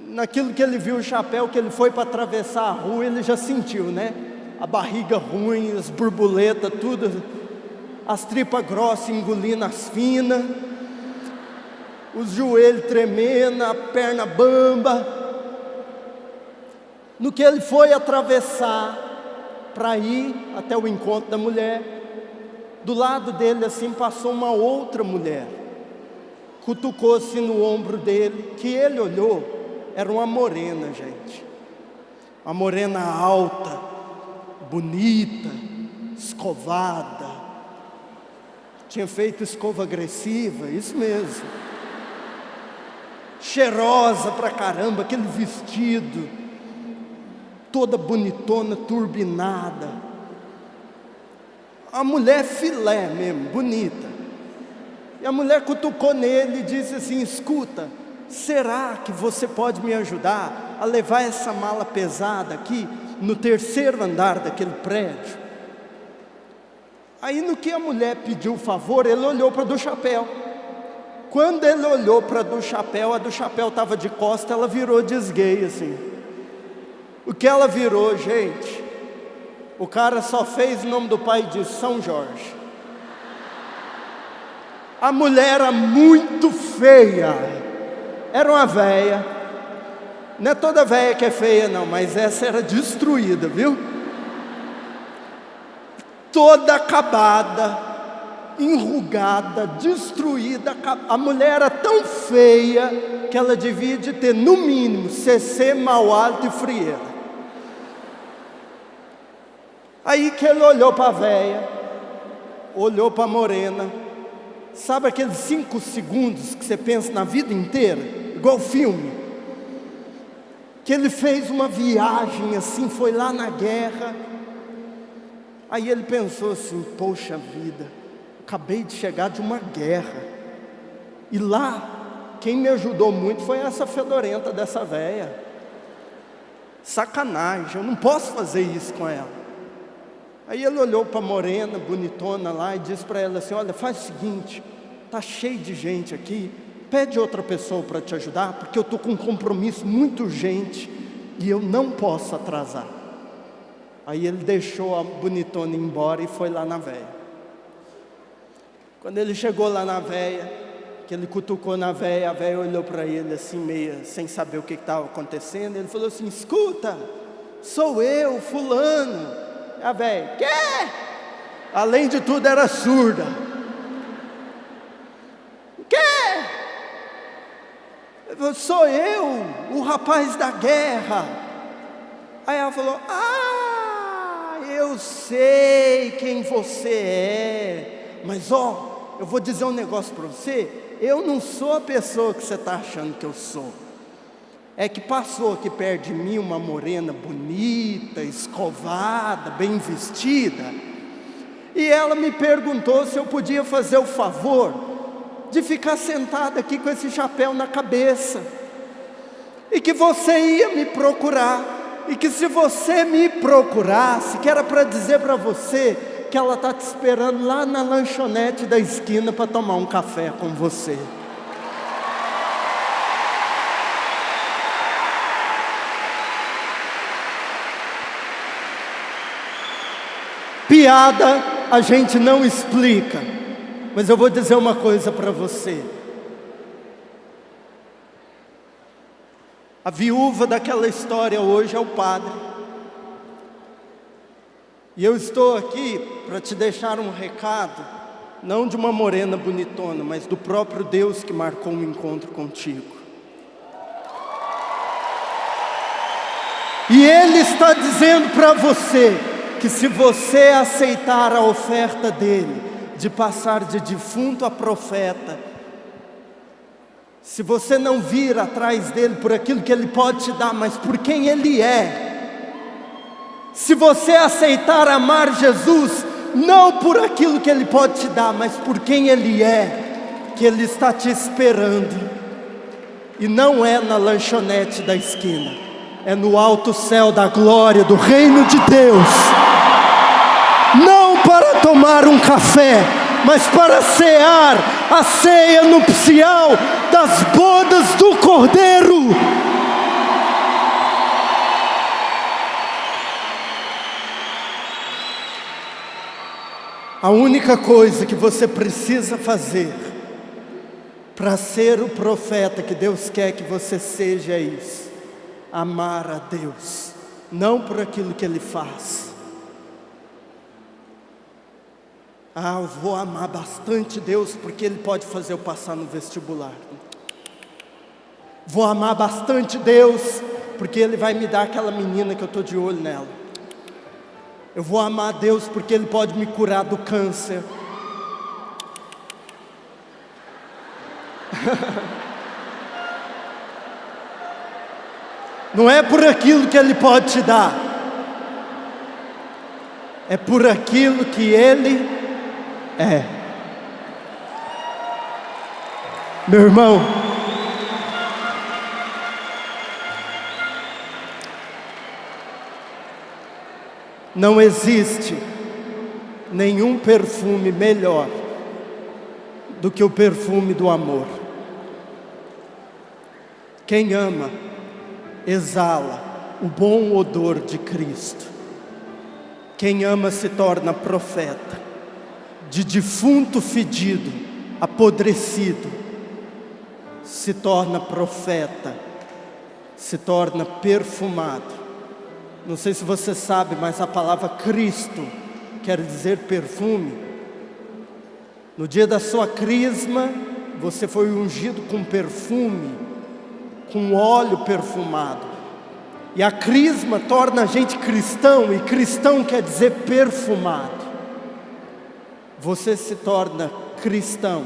Naquilo que ele viu o chapéu, que ele foi para atravessar a rua, ele já sentiu, né? A barriga ruim, as borboletas, tudo, as tripas grossas engolindo as finas, os joelhos tremendo, a perna bamba. No que ele foi atravessar para ir até o encontro da mulher, do lado dele assim passou uma outra mulher, cutucou-se no ombro dele, que ele olhou. Era uma morena, gente. Uma morena alta, bonita, escovada. Tinha feito escova agressiva, isso mesmo. Cheirosa pra caramba, aquele vestido, toda bonitona, turbinada. A mulher filé mesmo, bonita. E a mulher cutucou nele e disse assim: escuta, será que você pode me ajudar a levar essa mala pesada aqui no 3º andar daquele prédio? Aí no que a mulher pediu o favor, ele olhou para a do chapéu. Quando ele olhou para a do chapéu estava de costas, ela virou de esgueio assim. O que ela virou, gente? O cara só fez o nome do pai de São Jorge. A mulher era muito feia. Era uma véia, não é toda véia que é feia não, mas essa era destruída, viu? Toda acabada, enrugada, destruída. A mulher era tão feia que ela devia de ter no mínimo CC, mau hálito e frieira. Aí que ele olhou para a véia, olhou para a morena. Sabe aqueles 5 segundos que você pensa na vida inteira? Igual filme, que ele fez uma viagem assim, foi lá na guerra. Aí ele pensou assim: poxa vida, acabei de chegar de uma guerra, e lá, quem me ajudou muito foi essa fedorenta dessa véia. Sacanagem, eu não posso fazer isso com ela. Aí ele olhou para a morena, bonitona lá, e disse para ela assim: olha, faz o seguinte, está cheio de gente aqui, pede outra pessoa para te ajudar, porque eu estou com um compromisso muito urgente e eu não posso atrasar. Aí ele deixou a bonitona ir embora e foi lá na véia. Quando ele chegou lá na véia, que ele cutucou na véia, a véia olhou para ele assim, meio sem saber o que estava acontecendo. Ele falou assim: escuta, sou eu, fulano. A véia: quê? Além de tudo era surda. Quê? Sou eu, o rapaz da guerra. Aí ela falou: ah, eu sei quem você é, mas ó, eu vou dizer um negócio para você, eu não sou a pessoa que você está achando que eu sou. É que passou aqui perto de mim uma morena bonita, escovada, bem vestida, e ela me perguntou se eu podia fazer o favor de ficar sentada aqui com esse chapéu na cabeça, e que você ia me procurar, e que se você me procurasse, que era para dizer para você que ela está te esperando lá na lanchonete da esquina para tomar um café com você. Piada a gente não explica, mas eu vou dizer uma coisa para você. A viúva daquela história hoje é o padre. E eu estou aqui para te deixar um recado, não de uma morena bonitona, mas do próprio Deus que marcou um encontro contigo. E Ele está dizendo para você que se você aceitar a oferta dele, de passar de defunto a profeta, se você não vir atrás dele por aquilo que ele pode te dar, mas por quem ele é, se você aceitar amar Jesus, não por aquilo que ele pode te dar, mas por quem ele é, que ele está te esperando, e não é na lanchonete da esquina, é no alto céu da glória do reino de Deus, não para tomar um café, mas para cear a ceia nupcial das bodas do Cordeiro. A única coisa que você precisa fazer para ser o profeta que Deus quer que você seja é isso: amar a Deus, não por aquilo que Ele faz. Eu vou amar bastante Deus porque Ele pode fazer eu passar no vestibular. Vou amar bastante Deus porque Ele vai me dar aquela menina que eu estou de olho nela. Eu vou amar Deus porque Ele pode me curar do câncer. Não é por aquilo que Ele pode te dar, é por aquilo que Ele é. Meu irmão, não existe nenhum perfume melhor do que o perfume do amor. Quem ama, exala o bom odor de Cristo. Quem ama se torna profeta. De defunto fedido, apodrecido, se torna profeta, se torna perfumado. Não sei se você sabe, mas a palavra Cristo quer dizer perfume. No dia da sua crisma, você foi ungido com perfume, com óleo perfumado. E a crisma torna a gente cristão, e cristão quer dizer perfumado. Você se torna cristão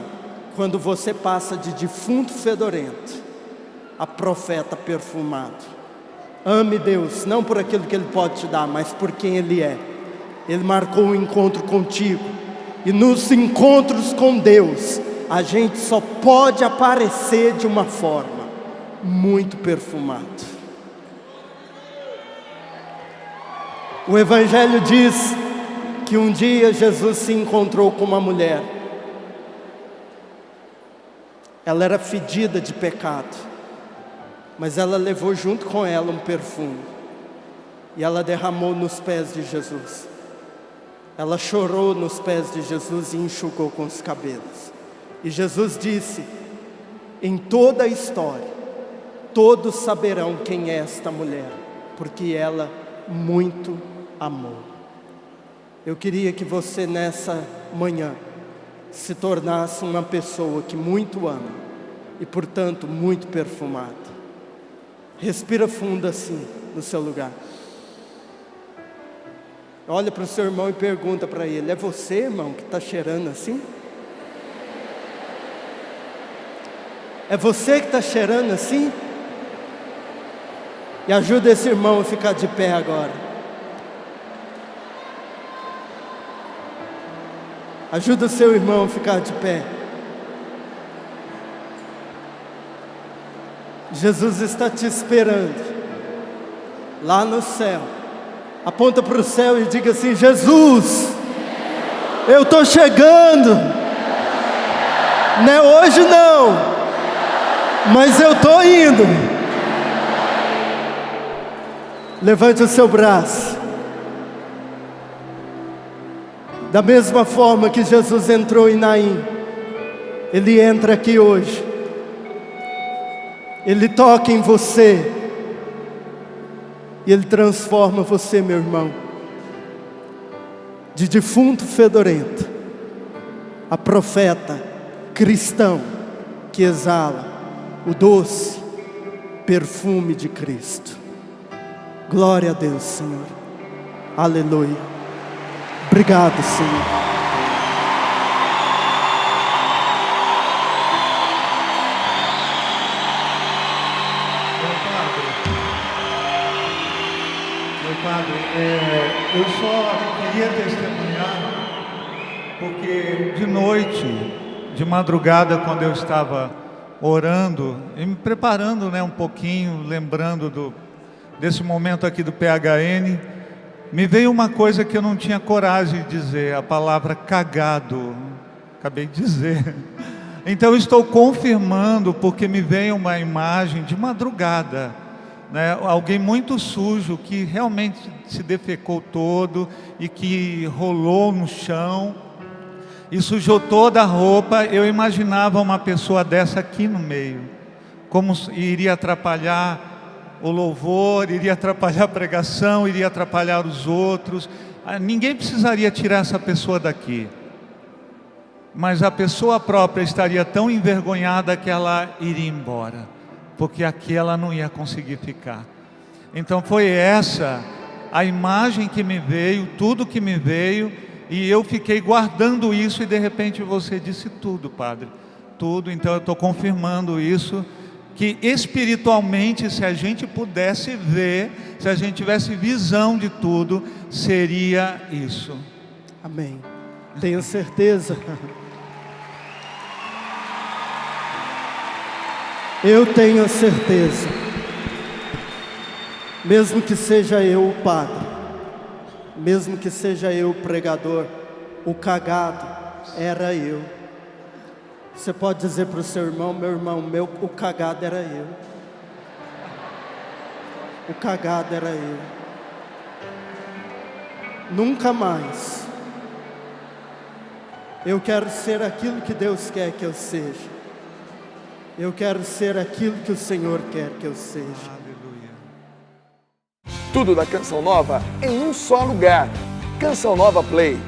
quando você passa de defunto fedorento a profeta perfumado. Ame Deus, não por aquilo que Ele pode te dar, mas por quem Ele é. Ele marcou um encontro contigo. E nos encontros com Deus, a gente só pode aparecer de uma forma muito perfumado. O Evangelho diz que um dia Jesus se encontrou com uma mulher. Ela era fedida de pecado, mas ela levou junto com ela um perfume, e ela derramou nos pés de Jesus. Ela chorou nos pés de Jesus e enxugou com os cabelos. E Jesus disse: em toda a história, todos saberão quem é esta mulher, porque ela muito amou. Eu queria que você nessa manhã se tornasse uma pessoa que muito ama e portanto muito perfumada. Respira fundo assim no seu lugar. Olha para o seu irmão e pergunta para ele: é você, irmão, que está cheirando assim? É você que está cheirando assim? E ajuda esse irmão a ficar de pé agora. Ajuda o seu irmão a ficar de pé. Jesus está te esperando lá no céu. Aponta para o céu e diga assim: Jesus, eu estou chegando. Não é hoje não, mas eu estou indo. Levante o seu braço. Da mesma forma que Jesus entrou em Naim, Ele entra aqui hoje. Ele toca em você e Ele transforma você, meu irmão, de defunto fedorento a profeta cristão que exala o doce perfume de Cristo. Glória a Deus, Senhor. Aleluia. Obrigado, Senhor. Meu padre, eu só queria testemunhar, porque de noite, de madrugada, quando eu estava orando e me preparando, né, um pouquinho, lembrando desse momento aqui do PHN, me veio uma coisa que eu não tinha coragem de dizer, a palavra cagado. Acabei de dizer. Então eu estou confirmando, porque me veio uma imagem de madrugada, né? Alguém muito sujo que realmente se defecou todo e que rolou no chão e sujou toda a roupa. Eu imaginava uma pessoa dessa aqui no meio, como iria atrapalhar o louvor, iria atrapalhar a pregação, iria atrapalhar os outros. Ninguém precisaria tirar essa pessoa daqui, mas a pessoa própria estaria tão envergonhada que ela iria embora, porque aqui ela não ia conseguir ficar. Então foi essa a imagem que me veio, tudo que me veio, e eu fiquei guardando isso, e de repente você disse tudo, padre, tudo. Então eu estou confirmando isso, que espiritualmente, se a gente pudesse ver, se a gente tivesse visão de tudo, seria isso. Amém. Tenho certeza. Eu tenho certeza. Mesmo que seja eu o padre, mesmo que seja eu o pregador, o cagado era eu. Você pode dizer para o seu irmão: meu irmão, o cagado era eu. O cagado era eu. Nunca mais. Eu quero ser aquilo que Deus quer que eu seja. Eu quero ser aquilo que o Senhor quer que eu seja. Aleluia. Tudo da Canção Nova em um só lugar. Canção Nova Play.